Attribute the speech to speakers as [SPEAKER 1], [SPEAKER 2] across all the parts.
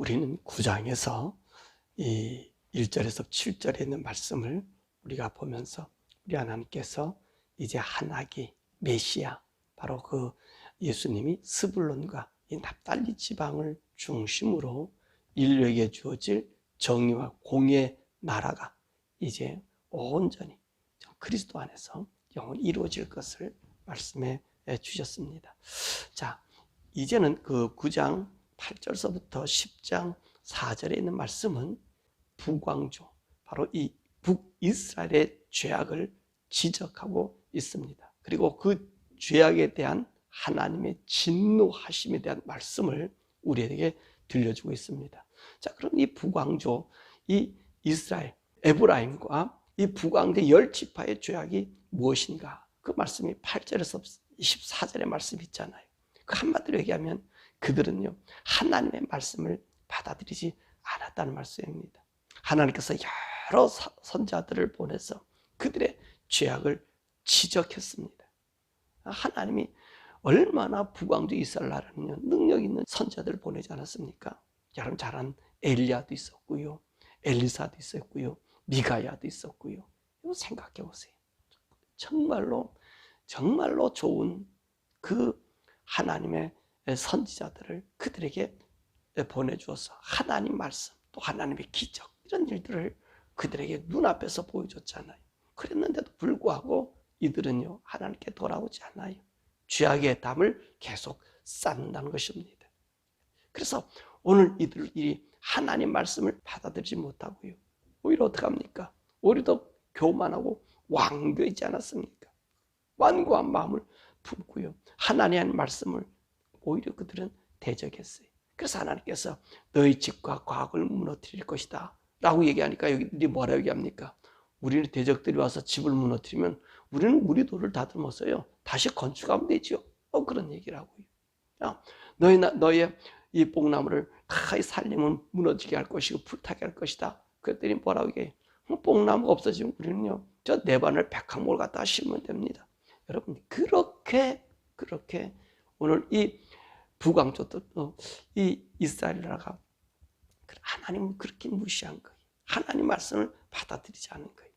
[SPEAKER 1] 우리는 9장에서 이 1절에서 7절에 있는 말씀을 우리가 보면서 우리 하나님께서 이제 한아기 메시아, 바로 그 예수님이 스불론과 이 납달리 지방을 중심으로 인류에게 주어질 정의와 공의의 나라가 이제 온전히 그리스도 안에서 영원히 이루어질 것을 말씀해 주셨습니다. 자, 이제는 그 9장 8절서부터 10장 4절에 있는 말씀은 북왕조, 바로 이 북이스라엘의 죄악을 지적하고 있습니다. 그리고 그 죄악에 대한 하나님의 진노하심에 대한 말씀을 우리에게 들려주고 있습니다. 자, 그럼 이 북왕조, 이 이스라엘, 에브라임과 이 북왕조 10지파의 죄악이 무엇인가? 그 말씀이 8절에서 24절의 말씀이 있잖아요. 그 한마디로 얘기하면 그들은요, 하나님의 말씀을 받아들이지 않았다는 말씀입니다. 하나님께서 여러 선자들을 보내서 그들의 죄악을 지적했습니다. 하나님이 얼마나 북왕조 이스라엘 나라는요, 능력 있는 선자들을 보내지 않았습니까? 여러분 잘 아는 엘리야도 있었고요, 엘리사도 있었고요, 미가야도 있었고요. 이거 생각해 보세요. 정말로 좋은 그 하나님의 선지자들을 그들에게 보내주어서 하나님 말씀, 또 하나님의 기적, 이런 일들을 그들에게 눈앞에서 보여줬잖아요. 그랬는데도 불구하고 이들은요, 하나님께 돌아오지 않아요. 죄악의 담을 계속 쌓는다는 것입니다. 그래서 오늘 이들이 하나님 말씀을 받아들이지 못하고요, 오히려 어떻게 합니까? 오히려 더 교만하고 완고하지 않았습니까? 완고한 마음을 품고요, 하나님의 말씀을 오히려 그들은 대적했어요. 그래서 하나님께서 너희 집과 과학을 무너뜨릴 것이다 라고 얘기하니까 여기들이 뭐라고 얘기합니까? 우리는 대적들이 와서 집을 무너뜨리면 우리는 우리 돌을 다듬어서요 다시 건축하면 되죠. 그런 얘기를 하고요. 너의 이 뽕나무를 다 살리면 무너지게 할 것이고 불타게 할 것이다. 그랬더니 뭐라고 얘기해요? 뽕나무가 없어지면 우리는요, 저 네반을 백합목을 갖다가 심으면 됩니다. 여러분, 그렇게 오늘 이 북왕조, 이 이스라엘 나라가 하나님을 그렇게 무시한 거예요. 하나님 말씀을 받아들이지 않은 거예요.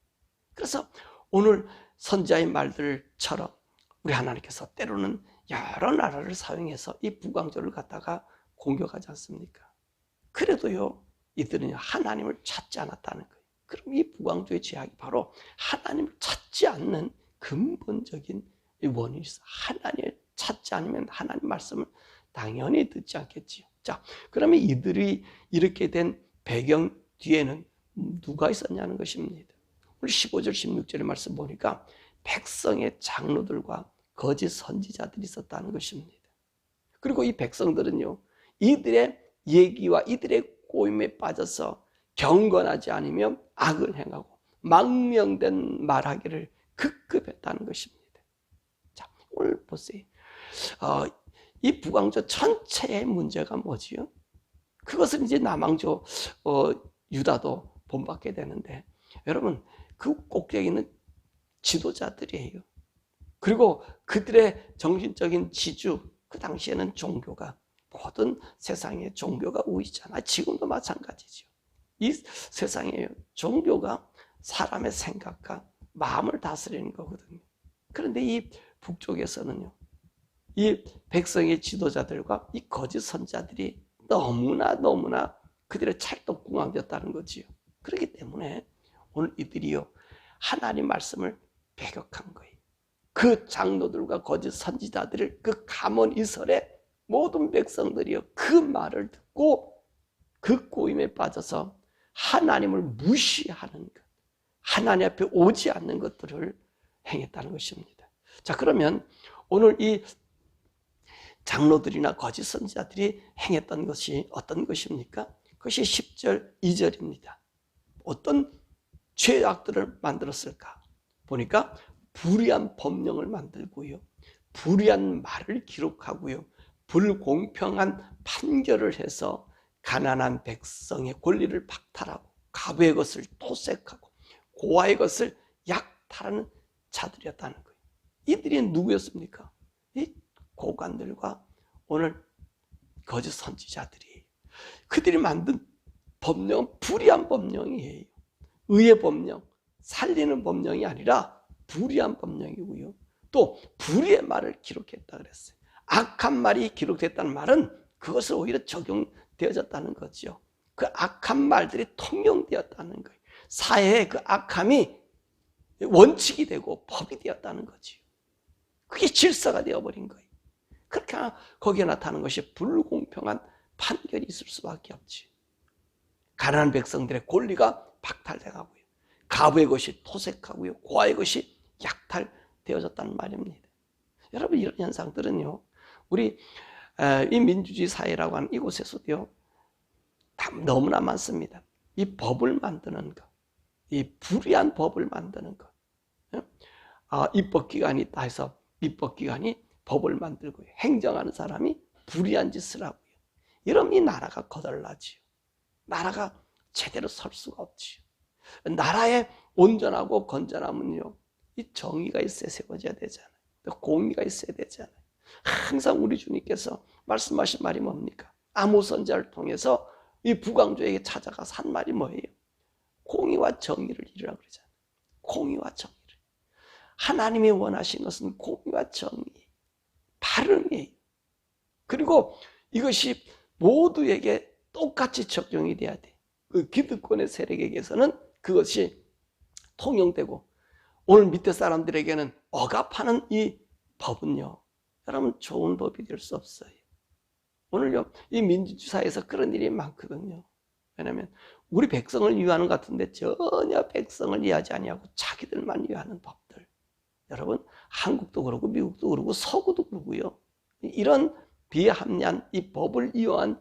[SPEAKER 1] 그래서 오늘 선지자의 말들처럼 우리 하나님께서 때로는 여러 나라를 사용해서 이 북왕조를 갖다가 공격하지 않습니까? 그래도요, 이들은 하나님을 찾지 않았다는 거예요. 그럼 이 북왕조의 죄악이 바로 하나님을 찾지 않는 근본적인 원인이 있어. 하나님을 찾지 않으면 하나님 말씀을 당연히 듣지 않겠지요. 자, 그러면 이들이 이렇게 된 배경 뒤에는 누가 있었냐는 것입니다. 우리 15절, 16절의 말씀 보니까 백성의 장로들과 거짓 선지자들이 있었다는 것입니다. 그리고 이 백성들은요, 이들의 얘기와 이들의 꼬임에 빠져서 경건하지 않으면 악을 행하고 망명된 말하기를 급급했다는 것입니다. 자, 오늘 보세요. 이 북왕조 전체의 문제가 뭐지요? 그것은 이제 남왕조 유다도 본받게 되는데, 여러분 그 꼭대기는 지도자들이에요. 그리고 그들의 정신적인 지주, 그 당시에는 종교가, 모든 세상의 종교가 우위잖아. 지금도 마찬가지죠. 이 세상의 종교가 사람의 생각과 마음을 다스리는 거거든요. 그런데 이 북쪽에서는요, 이 백성의 지도자들과 이 거짓 선자들이 너무나 그들의 찰떡궁합이었다는 거지요. 그렇기 때문에 오늘 이들이요, 하나님 말씀을 배격한 거예요. 그 장로들과 거짓 선지자들을, 그 가문 이스라엘의 모든 백성들이요, 그 말을 듣고 그 꼬임에 빠져서 하나님을 무시하는 것, 하나님 앞에 오지 않는 것들을 행했다는 것입니다. 자, 그러면 오늘 이 장로들이나 거짓 선지자들이 행했던 것이 어떤 것입니까? 그것이 10절, 2절입니다. 어떤 죄악들을 만들었을까? 보니까 불의한 법령을 만들고요, 불의한 말을 기록하고요, 불공평한 판결을 해서 가난한 백성의 권리를 박탈하고 가부의 것을 토색하고 고아의 것을 약탈하는 자들이었다는 거예요. 이들이 누구였습니까? 이 고관들과 오늘 거짓 선지자들이. 그들이 만든 법령은 불의한 법령이에요. 의의 법령, 살리는 법령이 아니라 불의한 법령이고요. 또 불의의 말을 기록했다 그랬어요. 악한 말이 기록됐다는 말은 그것을 오히려 적용되어졌다는 거죠. 그 악한 말들이 통용되었다는 거예요. 사회의 그 악함이 원칙이 되고 법이 되었다는 거지요. 그게 질서가 되어버린 거예요. 그렇게 거기에 나타나는 것이 불공평한 판결이 있을 수밖에 없지. 가난한 백성들의 권리가 박탈돼가고요. 가부의 것이 토색하고요. 고아의 것이 약탈되어졌다는 말입니다. 여러분, 이런 현상들은요, 우리 이 민주주의 사회라고 하는 이곳에서도요, 너무나 많습니다. 이 법을 만드는 것, 이 불의한 법을 만드는 것, 입법기관이 있다 해서 입법기관이 법을 만들고요. 행정하는 사람이 불의한 짓을 하고요. 이러면 이 나라가 거덜나지요. 나라가 제대로 설 수가 없지요. 나라의 온전하고 건전함은요, 이 정의가 있어야 세워져야 되잖아요. 또 공의가 있어야 되잖아요. 항상 우리 주님께서 말씀하신 말이 뭡니까? 아모스 선지자를 통해서 이 북왕조에게 찾아가서 한 말이 뭐예요? 공의와 정의를 이루라 그러잖아요. 공의와 정의를. 하나님이 원하신 것은 공의와 정의, 바름이에요. 그리고 이것이 모두에게 똑같이 적용이 돼야 돼. 그 기득권의 세력에게서는 그것이 통용되고, 오늘 밑에 사람들에게는 억압하는 이 법은요, 여러분, 좋은 법이 될 수 없어요. 오늘요, 이 민주주의 사회에서 그런 일이 많거든요. 왜냐하면 우리 백성을 위하는 것 같은데 전혀 백성을 위하지 아니하고 자기들만 위하는 법들. 여러분, 한국도 그렇고 미국도 그렇고 서구도 그렇고요. 이런 비합리한 이 법을 이용한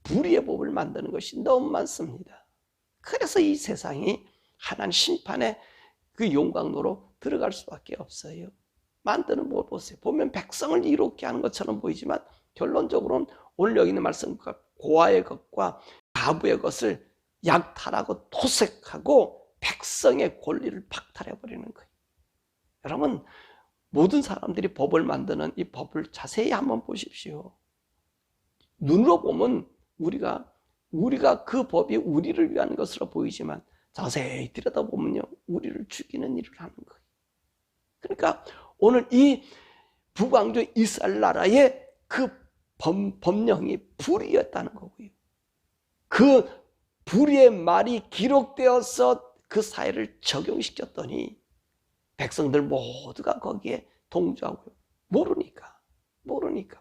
[SPEAKER 1] 불의의 법을 만드는 것이 너무 많습니다. 그래서 이 세상이 하나님 심판의 그 용광로로 들어갈 수밖에 없어요. 만드는 법 보세요. 보면 백성을 이롭게 하는 것처럼 보이지만 결론적으로는 오늘 여기 있는 말씀과 고아의 것과 가부의 것을 약탈하고 토색하고 백성의 권리를 박탈해버리는 거예요. 여러분, 모든 사람들이 법을 만드는 이 법을 자세히 한번 보십시오. 눈으로 보면 우리가 그 법이 우리를 위한 것으로 보이지만 자세히 들여다보면요, 우리를 죽이는 일을 하는 거예요. 그러니까 오늘 이 북왕조 이스라엘 나라의 그 법령이 불의였다는 거고요. 그 불의의 말이 기록되어서 그 사회를 적용시켰더니 백성들 모두가 거기에 동조하고요. 모르니까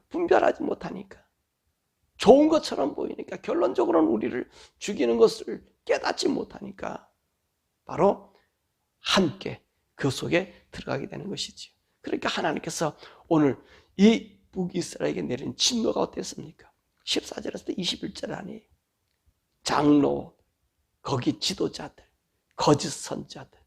[SPEAKER 1] 분별하지 못하니까 좋은 것처럼 보이니까 결론적으로는 우리를 죽이는 것을 깨닫지 못하니까 바로 함께 그 속에 들어가게 되는 것이지요. 그러니까 하나님께서 오늘 이 북이스라엘에게 내린 진노가 어땠습니까? 14절에서 21절 아니에요. 장로, 거기 지도자들, 거짓 선자들,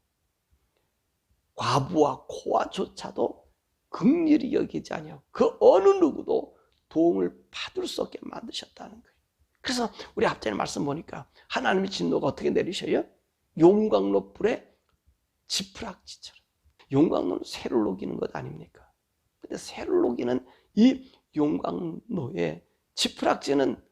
[SPEAKER 1] 과부와 고아조차도 긍휼히 여기지 아니하고 그 어느 누구도 도움을 받을 수 없게 만드셨다는 거예요. 그래서 우리 앞전에 말씀 보니까 하나님의 진노가 어떻게 내리셔요? 용광로 불에 지푸락지처럼. 용광로는 쇠를 녹이는 것 아닙니까? 근데 쇠를 녹이는 이 용광로에 지푸락지는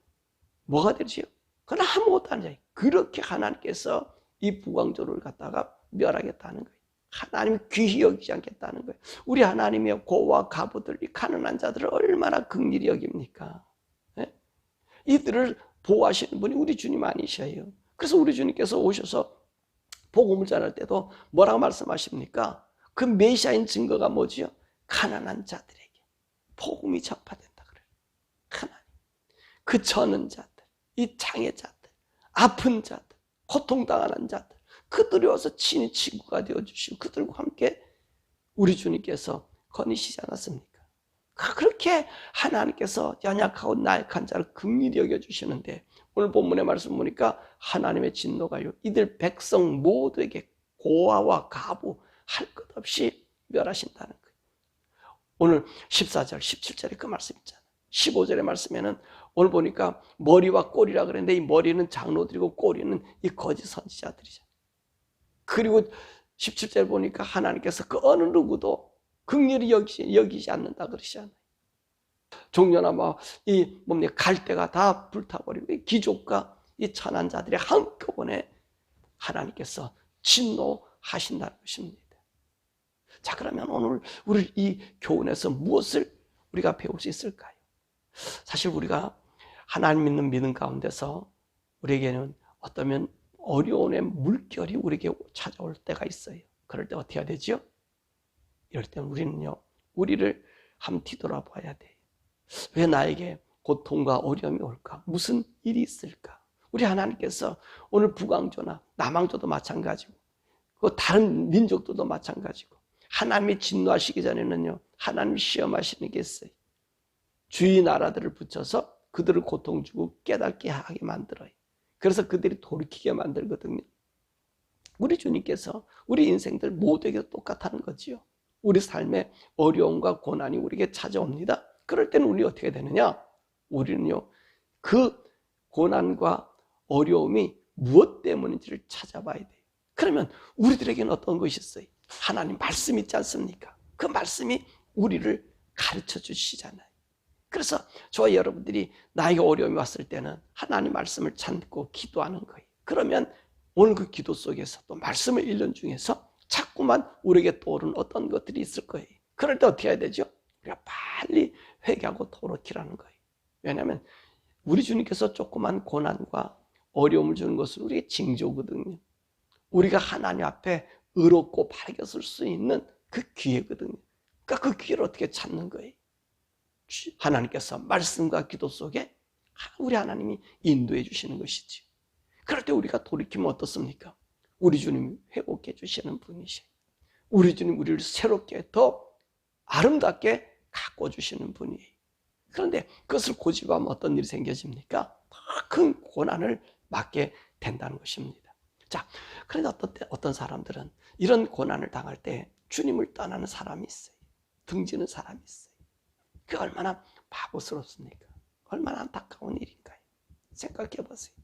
[SPEAKER 1] 뭐가 되지요? 그건 아무것도 아니에요. 그렇게 하나님께서 이 북왕조를 갖다가 멸하겠다는 거예요. 하나님이 귀히 여기지 않겠다는 거예요. 우리 하나님의 고와 가부들, 이 가난한 자들을 얼마나 긍휼히 여깁니까? 네? 이들을 보호하시는 분이 우리 주님 아니셔요. 그래서 우리 주님께서 오셔서 복음을 전할 때도 뭐라고 말씀하십니까? 그 메시아인 증거가 뭐지요? 가난한 자들에게 복음이 전파된다 그래요. 하나님, 그 저는 자들, 이 장애자들, 아픈 자들, 고통당하는 자들, 그들이 와서 친히 친구가 되어주시고 그들과 함께 우리 주님께서 거니시지 않았습니까? 그렇게 하나님께서 연약하고 나약한 자를 긍휼히 여겨주시는데 오늘 본문의 말씀 보니까 하나님의 진노가요, 이들 백성 모두에게 고아와 가부 할 것 없이 멸하신다는 거예요. 오늘 14절, 17절에 그 말씀 있잖아요. 15절의 말씀에는 오늘 보니까 머리와 꼬리라 그랬는데 이 머리는 장로들이고 꼬리는 이 거짓 선지자들이잖아요. 그리고 17절 보니까 하나님께서 그 어느 누구도 긍휼히 여기지 않는다 그러시잖아요. 종려나 이 뭡니까 갈대가 다 불타버리고 이 귀족과 이 천한 자들이 한꺼번에 하나님께서 진노하신다는 것입니다. 자, 그러면 오늘 우리 이 교훈에서 무엇을 우리가 배울 수 있을까요? 사실 우리가 하나님 믿는 믿음 가운데서 우리에게는 어쩌면 어려움의 물결이 우리에게 찾아올 때가 있어요. 그럴 때 어떻게 해야 되죠? 이럴 때 우리는요, 우리를 한번 뒤돌아봐야 돼요. 왜 나에게 고통과 어려움이 올까? 무슨 일이 있을까? 우리 하나님께서 오늘 북왕조나 남왕조도 마찬가지고 그 다른 민족들도 마찬가지고 하나님이 진노하시기 전에는요, 하나님이 시험하시는 게 있어요. 주위 나라들을 붙여서 그들을 고통 주고 깨닫게 하게 만들어요. 그래서 그들이 돌이키게 만들거든요. 우리 주님께서 우리 인생들 모두에게 똑같다는 거지요. 우리 삶에 어려움과 고난이 우리에게 찾아옵니다. 그럴 때는 우리 어떻게 되느냐? 우리는요, 그 고난과 어려움이 무엇 때문인지를 찾아봐야 돼요. 그러면 우리들에게는 어떤 것이 있어요? 하나님 말씀 있지 않습니까? 그 말씀이 우리를 가르쳐 주시잖아요. 그래서 저와 여러분들이 나에게 어려움이 왔을 때는 하나님 말씀을 찾고 기도하는 거예요. 그러면 오늘 그 기도 속에서 또 말씀을 읽는 중에서 자꾸만 우리에게 떠오르는 어떤 것들이 있을 거예요. 그럴 때 어떻게 해야 되죠? 우리가 빨리 회개하고 돌이키라는 거예요. 왜냐하면 우리 주님께서 조그만 고난과 어려움을 주는 것은 우리의 징조거든요. 우리가 하나님 앞에 의롭고 바르게 설 수 있는 그 기회거든요. 그러니까 그 기회를 어떻게 찾는 거예요? 하나님께서 말씀과 기도 속에 우리 하나님이 인도해 주시는 것이지. 그럴 때 우리가 돌이키면 어떻습니까? 우리 주님이 회복해 주시는 분이시. 우리 주님 우리를 새롭게 더 아름답게 가꿔주시는 분이에요. 그런데 그것을 고집하면 어떤 일이 생겨집니까? 더 큰 고난을 맞게 된다는 것입니다. 자, 그런데 어떤 사람들은 이런 고난을 당할 때 주님을 떠나는 사람이 있어요. 등지는 사람이 있어요. 그게 얼마나 바보스럽습니까? 얼마나 안타까운 일인가요? 생각해 보세요.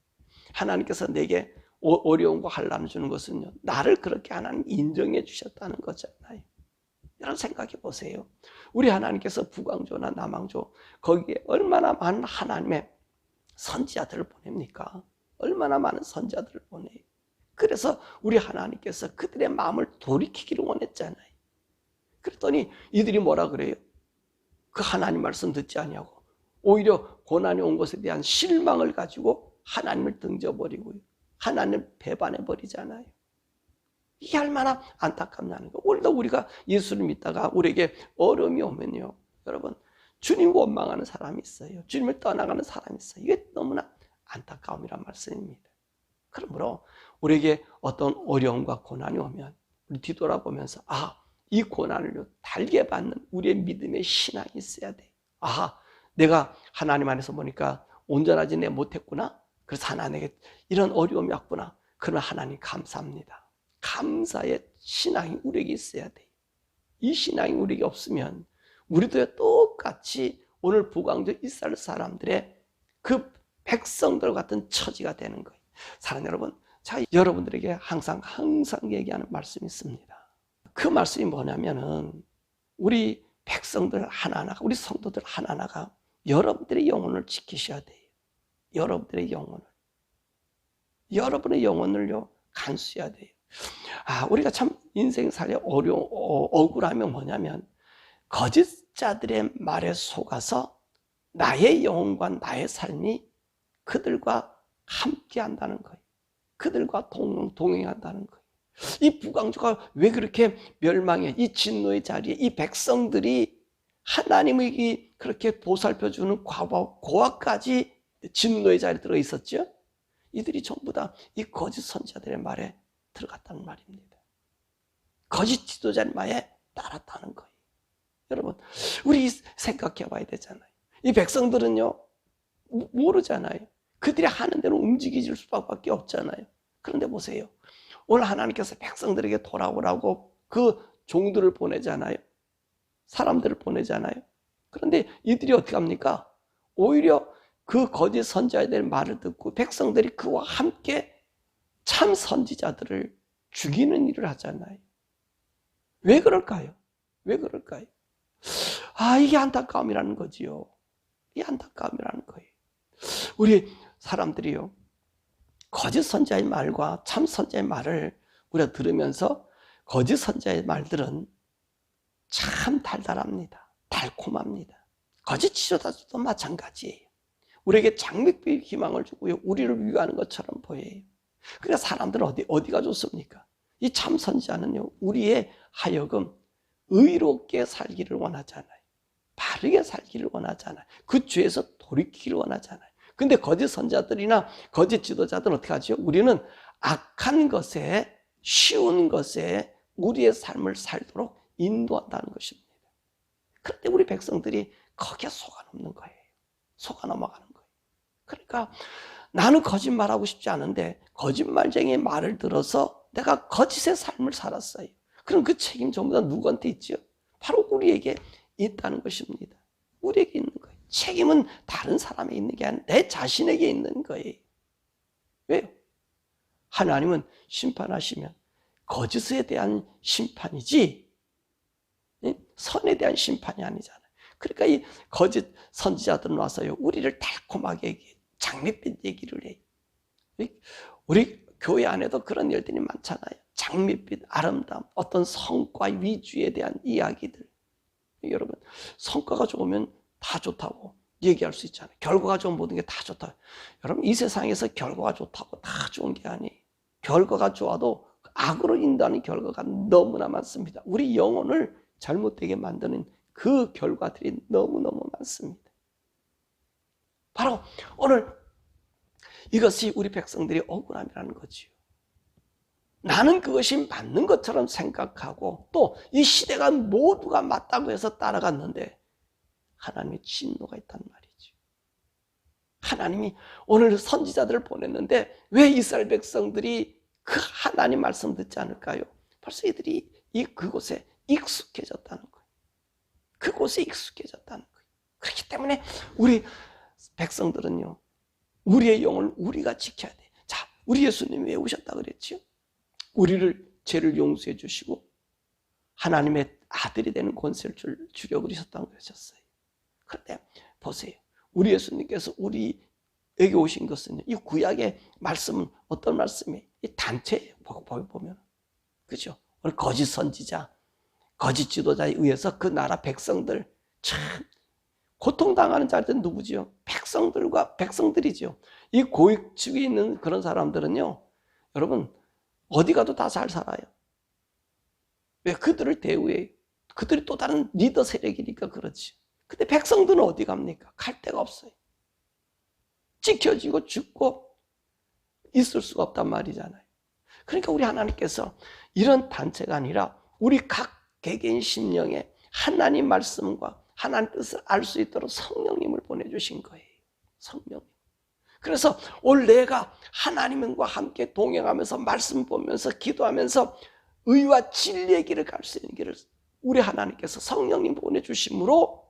[SPEAKER 1] 하나님께서 내게 어려움과 환난을 주는 것은요, 나를 그렇게 하나님 인정해 주셨다는 거잖아요. 여러분 생각해 보세요. 우리 하나님께서 북왕조나 남왕조 거기에 얼마나 많은 하나님의 선지자들을 보냅니까? 얼마나 많은 선지자들을 보내요. 그래서 우리 하나님께서 그들의 마음을 돌이키기를 원했잖아요. 그랬더니 이들이 뭐라 그래요? 그 하나님 말씀 듣지 아니하고 오히려 고난이 온 것에 대한 실망을 가지고 하나님을 등져버리고요, 하나님을 배반해버리잖아요. 이게 얼마나 안타깝냐는 거. 오늘도 우리가 예수를 믿다가 우리에게 어려움이 오면요, 여러분 주님 원망하는 사람이 있어요. 주님을 떠나가는 사람이 있어요. 이게 너무나 안타까움이란 말씀입니다. 그러므로 우리에게 어떤 어려움과 고난이 오면 우리 뒤돌아보면서 이 고난을 달게 받는 우리의 믿음의 신앙이 있어야 돼. 내가 하나님 안에서 보니까 온전하지 내 못했구나. 그래서 하나님에게 이런 어려움이 왔구나. 그러나 하나님 감사합니다. 감사의 신앙이 우리에게 있어야 돼. 이 신앙이 우리에게 없으면 우리도 똑같이 오늘 북왕조 이스라엘 사람들의 그 백성들 같은 처지가 되는 거예요. 사랑하는 여러분, 자, 여러분들에게 항상 얘기하는 말씀이 있습니다. 그 말씀이 뭐냐면은 우리 백성들 하나하나가, 우리 성도들 하나하나가 여러분들의 영혼을 지키셔야 돼요. 여러분들의 여러분의 영혼을요 간수해야 돼요. 우리가 참 인생살이 억울하면 뭐냐면 거짓자들의 말에 속아서 나의 영혼과 나의 삶이 그들과 함께 한다는 거예요. 그들과 동행한다는 거예요. 이 북왕조가 왜 그렇게 멸망해? 이 진노의 자리에 이 백성들이 하나님이 그렇게 보살펴주는 고아까지 진노의 자리에 들어 있었죠. 이들이 전부 다 이 거짓 선지자들의 말에 들어갔다는 말입니다. 거짓 지도자의 말에 따랐다는 거예요. 여러분, 우리 생각해 봐야 되잖아요. 이 백성들은요 모르잖아요. 그들이 하는 대로 움직일 수밖에 없잖아요. 그런데 보세요. 오늘 하나님께서 백성들에게 돌아오라고 그 종들을 보내잖아요. 사람들을 보내잖아요. 그런데 이들이 어떻게 합니까? 오히려 그 거짓 선지자들의 말을 듣고 백성들이 그와 함께 참 선지자들을 죽이는 일을 하잖아요. 왜 그럴까요? 왜 그럴까요? 이게 안타까움이라는 거지요. 이 안타까움이라는 거예요. 우리 사람들이요, 거짓 선지자의 말과 참 선지자의 말을 우리가 들으면서 거짓 선지자의 말들은 참 달달합니다. 달콤합니다. 거짓 지도자도 마찬가지예요. 우리에게 장밋빛 희망을 주고요, 우리를 위하는 것처럼 보여요. 그러니까 사람들은 어디가 좋습니까? 이 참 선지자는요, 우리의 하여금 의롭게 살기를 원하잖아요. 바르게 살기를 원하잖아요. 그 죄에서 돌이키기를 원하잖아요. 근데 거짓 선지자들이나 거짓 지도자들은 어떻게 하죠? 우리는 악한 것에, 쉬운 것에 우리의 삶을 살도록 인도한다는 것입니다. 그런데 우리 백성들이 거기에 속아넘는 거예요. 속아 넘어가는 거예요. 그러니까 나는 거짓말하고 싶지 않은데 거짓말쟁이의 말을 들어서 내가 거짓의 삶을 살았어요. 그럼 그 책임 전부 다 누구한테 있죠? 바로 우리에게 있다는 것입니다. 우리에게 있는 거예요. 책임은 다른 사람에 있는 게 아니라 내 자신에게 있는 거예요. 왜요? 하나님은 심판하시면 거짓에 대한 심판이지 선에 대한 심판이 아니잖아요. 그러니까 이 거짓 선지자들은 와서요, 우리를 달콤하게 얘기해, 장밋빛 얘기를 해요. 우리 교회 안에도 그런 일들이 많잖아요. 장밋빛, 아름다움, 어떤 성과 위주에 대한 이야기들. 여러분, 성과가 좋으면 다 좋다고 얘기할 수 있잖아요. 결과가 좋은 모든 게 다 좋다. 여러분, 이 세상에서 결과가 좋다고 다 좋은 게 아니에요. 결과가 좋아도 악으로 인도하는 결과가 너무나 많습니다. 우리 영혼을 잘못되게 만드는 그 결과들이 너무너무 많습니다. 바로 오늘 이것이 우리 백성들의 억울함이라는 거지요. 나는 그것이 맞는 것처럼 생각하고 또 이 시대가 모두가 맞다고 해서 따라갔는데 하나님의 진노가 있단 말이죠. 하나님이 오늘 선지자들을 보냈는데 왜 이스라엘 백성들이 그 하나님 말씀 듣지 않을까요? 벌써 이들이 그곳에 익숙해졌다는 거예요. 그곳에 익숙해졌다는 거예요. 그렇기 때문에 우리 백성들은요, 우리의 영을 우리가 지켜야 돼. 자, 우리 예수님이 왜 오셨다 그랬죠? 우리를 죄를 용서해 주시고 하나님의 아들이 되는 권세를 주려고 그러셨다고 그러셨어요. 그런데 보세요. 우리 예수님께서 우리에게 오신 것은 이 구약의 말씀은 어떤 말씀이에요? 이 단체예요. 보면. 그죠? 오늘 거짓 선지자, 거짓 지도자에 의해서 그 나라 백성들 참 고통당하는 자들은 누구지요? 백성들이죠. 이 고위층에 있는 그런 사람들은요, 여러분, 어디 가도 다 잘 살아요. 왜? 그들을 대우해요. 그들이 또 다른 리더 세력이니까 그렇지. 근데 백성들은 어디 갑니까? 갈 데가 없어요. 지켜지고 죽고 있을 수가 없단 말이잖아요. 그러니까 우리 하나님께서 이런 단체가 아니라 우리 각 개개인 심령에 하나님 말씀과 하나님 뜻을 알 수 있도록 성령님을 보내주신 거예요. 성령님. 그래서 오늘 내가 하나님과 함께 동행하면서 말씀 보면서 기도하면서 의와 진리의 길을 갈 수 있는 길을 우리 하나님께서 성령님 보내주심으로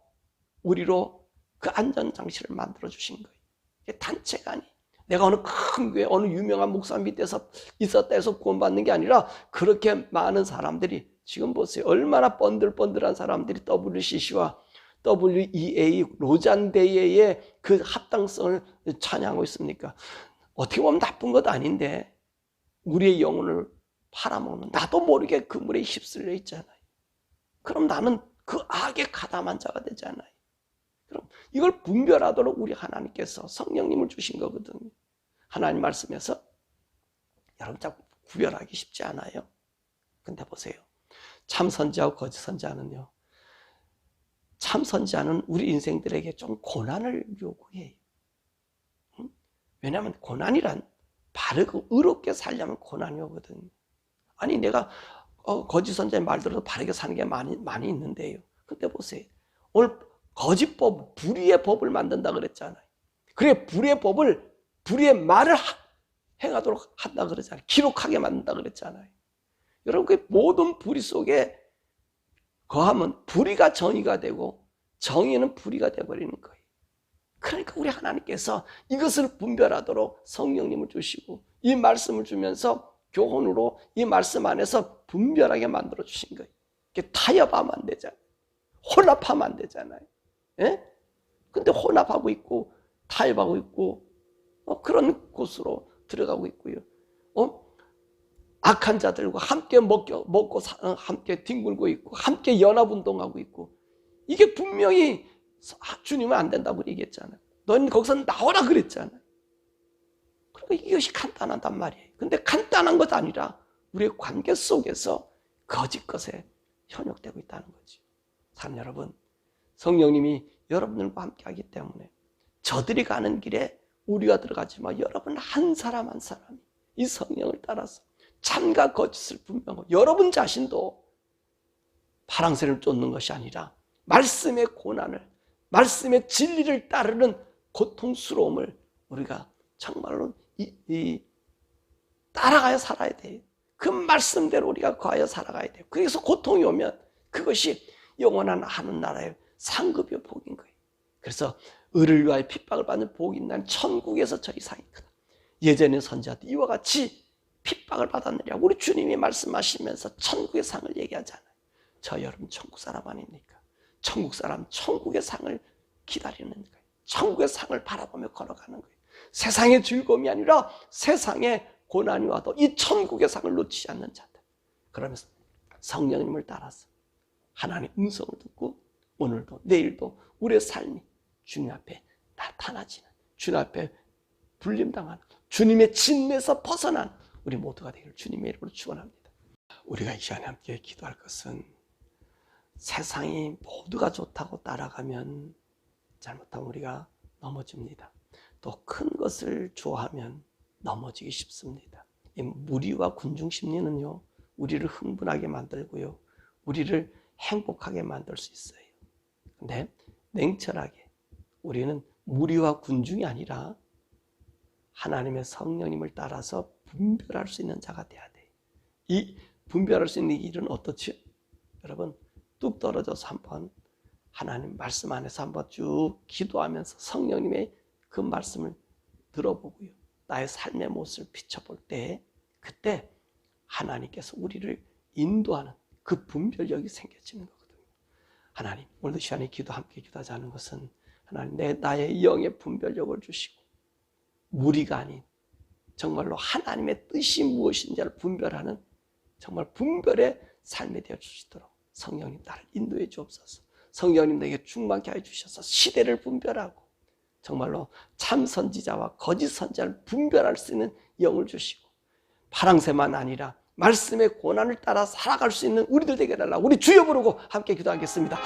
[SPEAKER 1] 우리로 그 안전장치를 만들어주신 거예요. 이게 단체가 아니에요. 내가 어느 큰 교회 어느 유명한 목사 밑에서 있었다 해서 구원받는 게 아니라 그렇게 많은 사람들이 지금 보세요. 얼마나 번들번들한 사람들이 WCC와 WEA 로잔대회의 그 합당성을 찬양하고 있습니까? 어떻게 보면 나쁜 것 아닌데 우리의 영혼을 팔아먹는, 나도 모르게 그 물에 휩쓸려 있잖아요. 그럼 나는 그 악에 가담한 자가 되잖아요. 그럼 이걸 분별하도록 우리 하나님께서 성령님을 주신 거거든요. 하나님 말씀에서 여러분 자꾸 구별하기 쉽지 않아요. 근데 보세요. 참 선지자와 거짓 선지자는요, 참 선지자는 우리 인생들에게 좀 고난을 요구해요. 왜냐하면 고난이란 바르고 의롭게 살려면 고난이 오거든요. 아니 내가 거짓 선지자의 말 들어서 바르게 사는 게 많이 있는데요. 근데 보세요. 오늘 거짓법, 불의의 법을 만든다 그랬잖아요. 그래 불의의 말을 행하도록 한다 그랬잖아요. 기록하게 만든다 그랬잖아요. 여러분 그 모든 불의 속에 거하면 불의가 정의가 되고 정의는 불의가 되어버리는 거예요. 그러니까 우리 하나님께서 이것을 분별하도록 성령님을 주시고 이 말씀을 주면서 교훈으로 이 말씀 안에서 분별하게 만들어 주신 거예요. 타협하면 안 되잖아요. 혼합하면 안 되잖아요. 예? 근데 혼합하고 있고 타협하고 있고 그런 곳으로 들어가고 있고요. 악한 자들과 함께 먹고 함께 뒹굴고 있고 함께 연합운동하고 있고, 이게 분명히 주님은 안 된다고 얘기했잖아요. 넌 거기서 나오라 그랬잖아요. 그러니까 이것이 간단하단 말이에요. 근데 간단한 것 아니라 우리의 관계 속에서 거짓 것에 현혹되고 있다는 거죠. 사랑 여러분, 성령님이 여러분들과 함께 하기 때문에 저들이 가는 길에 우리가 들어가지만 여러분 한 사람 한 사람이 이 성령을 따라서 참과 거짓을 분명하고, 여러분 자신도 파랑새를 쫓는 것이 아니라 말씀의 고난을, 말씀의 진리를 따르는 고통스러움을 우리가 정말로 따라가야 살아야 돼요. 그 말씀대로 우리가 거하여 살아가야 돼요. 그래서 고통이 오면 그것이 영원한 하늘나라의 상급의 복인 거예요. 그래서 의를 위하여 핍박을 받는 복이 있는 천국에서 저 이상이 크다. 예전의 선지자도 이와 같이 핍박을 받았느냐고 우리 주님이 말씀하시면서 천국의 상을 얘기하잖아요. 저 여러분 천국 사람 아닙니까? 천국 사람 천국의 상을 기다리는 거예요. 천국의 상을 바라보며 걸어가는 거예요. 세상의 즐거움이 아니라 세상의 고난이 와도 이 천국의 상을 놓치지 않는 자들. 그러면서 성령님을 따라서 하나님의 음성을 듣고 오늘도 내일도 우리의 삶이 주님 앞에 나타나지는, 주님 앞에 불림당하는, 주님의 진리에서 벗어난 우리 모두가 되기를 주님의 이름으로 축원합니다. 우리가 이 시간에 함께 기도할 것은, 세상이 모두가 좋다고 따라가면 잘못하면 우리가 넘어집니다. 또 큰 것을 좋아하면 넘어지기 쉽습니다. 이 무리와 군중 심리는요, 우리를 흥분하게 만들고요, 우리를 행복하게 만들 수 있어요. 근데 냉철하게 우리는 무리와 군중이 아니라 하나님의 성령님을 따라서 분별할 수 있는 자가 돼야 돼요. 이 분별할 수 있는 일은 어떻죠? 여러분, 뚝 떨어져서 한번 하나님 말씀 안에서 한번 쭉 기도하면서 성령님의 그 말씀을 들어보고요, 나의 삶의 모습을 비춰볼 때, 그때 하나님께서 우리를 인도하는 그 분별력이 생겨지는 거거든요. 하나님, 오늘도 시간에 함께 기도하자는 것은, 하나님 나의 영의 분별력을 주시고 무리가 아닌 정말로 하나님의 뜻이 무엇인지를 분별하는 정말 분별의 삶이 되어 주시도록 성령님 나를 인도해 주옵소서. 성령님 내게 충만케 하여 주셔서 시대를 분별하고 정말로 참 선지자와 거짓 선지자를 분별할 수 있는 영을 주시고, 파랑새만 아니라 말씀의 고난을 따라 살아갈 수 있는 우리들 되게 해달라고 우리 주여 부르고 함께 기도하겠습니다.